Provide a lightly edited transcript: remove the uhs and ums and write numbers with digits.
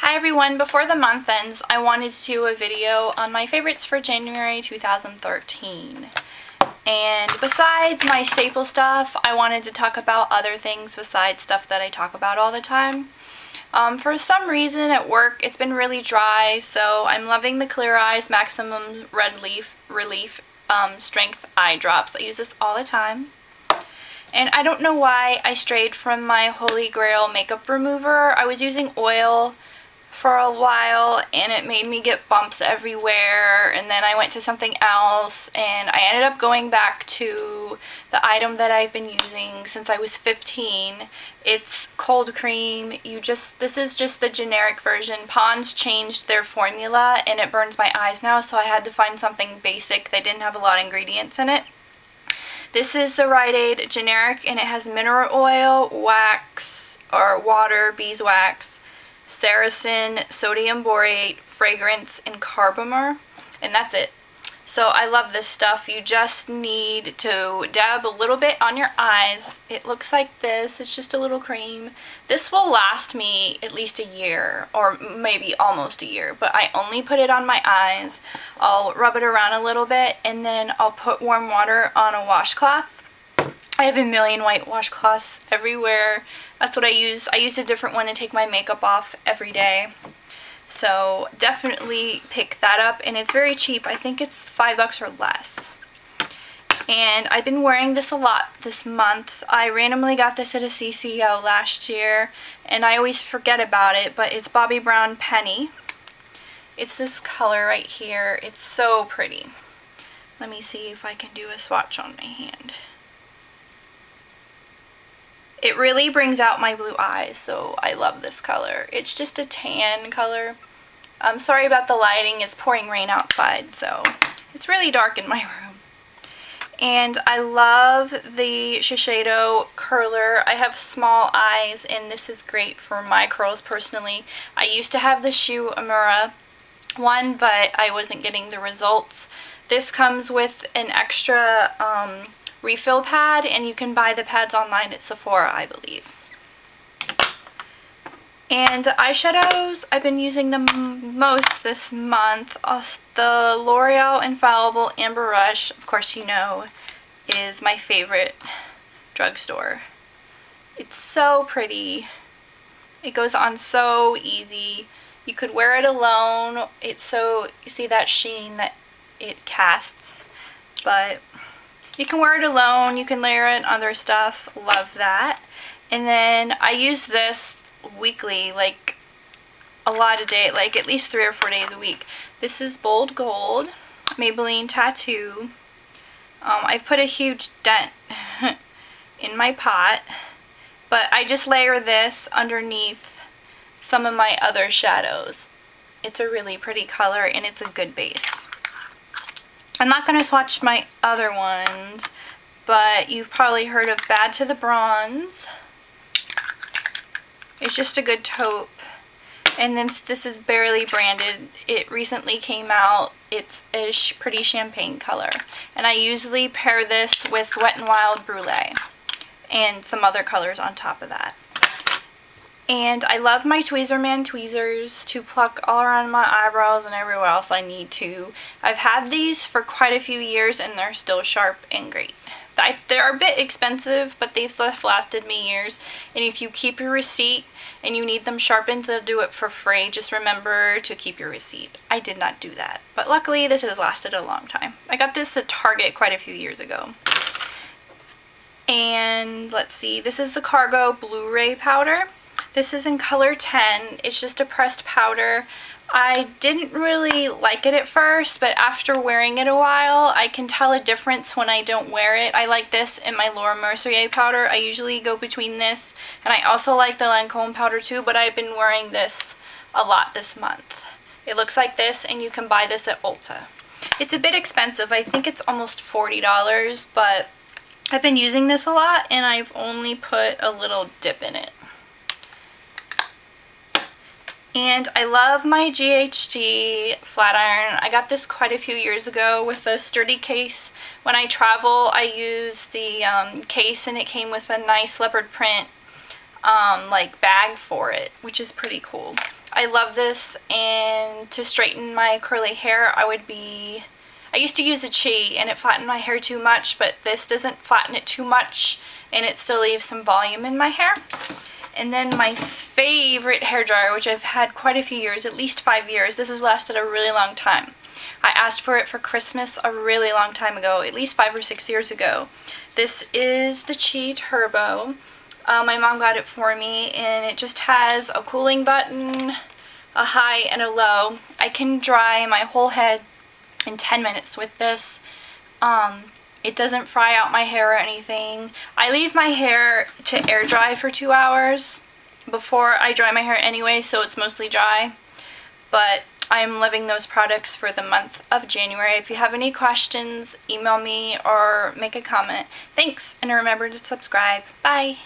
Hi everyone, before the month ends, I wanted to do a video on my favorites for January 2013. And besides my staple stuff, I wanted to talk about other things besides stuff that I talk about all the time. For some reason at work, it's been really dry, so I'm loving the Clear Eyes Maximum Relief Strength Eye Drops. I use this all the time. And I don't know why I strayed from my Holy Grail makeup remover. I was using oil for a while and it made me get bumps everywhere, and then I went to something else and I ended up going back to the item that I've been using since I was 15. It's cold cream. This is just the generic version. Pond's changed their formula and it burns my eyes now, so I had to find something basic. They didn't have a lot of ingredients in it. This is the Rite Aid generic and it has mineral oil, wax or water, beeswax, Saracen, sodium borate, fragrance, and carbomer, and that's it. So I love this stuff. You just need to dab a little bit on your eyes. It looks like this. It's just a little cream. This will last me at least a year, or maybe almost a year, but I only put it on my eyes. I'll rub it around a little bit, and then I'll put warm water on a washcloth. I have a million white washcloths everywhere. That's what I use. I use a different one to take my makeup off every day. So definitely pick that up, and it's very cheap. I think it's $5 or less. And I've been wearing this a lot this month. I randomly got this at a CCO last year and I always forget about it, but it's Bobbi Brown Penny. It's this color right here. It's so pretty. Let me see if I can do a swatch on my hand. It really brings out my blue eyes, so I love this color. It's just a tan color. I'm sorry about the lighting. It's pouring rain outside, so it's really dark in my room. And I love the Shiseido curler. I have small eyes, and this is great for my curls personally. I used to have the Shu Amura one, but I wasn't getting the results. This comes with an extra refill pad, and you can buy the pads online at Sephora, I believe. And the eyeshadows, I've been using the most this month. The L'Oreal Infallible Amber Rush, of course you know, is my favorite drugstore. It's so pretty. It goes on so easy. You could wear it alone. It's so, you see that sheen that it casts, but you can wear it alone, you can layer it on other stuff. Love that. And then I use this weekly, like a lot of days, like at least 3 or 4 days a week. This is Bold Gold, Maybelline Tattoo. I've put a huge dent in my pot, but I just layer this underneath some of my other shadows. It's a really pretty color and it's a good base. I'm not going to swatch my other ones, but you've probably heard of Bad to the Bronze. It's just a good taupe. And then this is Barely Branded. It recently came out. It's a pretty champagne color. And I usually pair this with Wet n Wild Brulee and some other colors on top of that. And I love my Tweezerman tweezers to pluck all around my eyebrows and everywhere else I need to. I've had these for quite a few years and they're still sharp and great. They're a bit expensive, but they've lasted me years. And if you keep your receipt and you need them sharpened, they'll do it for free. Just remember to keep your receipt. I did not do that, but luckily this has lasted a long time. I got this at Target quite a few years ago. And let's see, this is the Cargo Blu-ray powder. This is in color 10. It's just a pressed powder. I didn't really like it at first, but after wearing it a while, I can tell a difference when I don't wear it. I like this and my Laura Mercier powder. I usually go between this, and I also like the Lancome powder too, but I've been wearing this a lot this month. It looks like this, and you can buy this at Ulta. It's a bit expensive. I think it's almost $40, but I've been using this a lot, and I've only put a little dip in it. And I love my GHD flat iron. I got this quite a few years ago with a sturdy case. When I travel, I use the case, and it came with a nice leopard print like bag for it, which is pretty cool. I love this, and to straighten my curly hair, I used to use a Chi and it flattened my hair too much, but this doesn't flatten it too much and it still leaves some volume in my hair. And then my favorite hair dryer, which I've had quite a few years, at least 5 years. This has lasted a really long time. I asked for it for Christmas a really long time ago, at least 5 or 6 years ago. This is the Chi Turbo. My mom got it for me, and it just has a cooling button, a high and a low. I can dry my whole head in 10 minutes with this. It doesn't fry out my hair or anything. I leave my hair to air dry for 2 hours before I dry my hair anyway, so it's mostly dry. But I'm loving those products for the month of January. If you have any questions, email me or make a comment. Thanks, and remember to subscribe. Bye!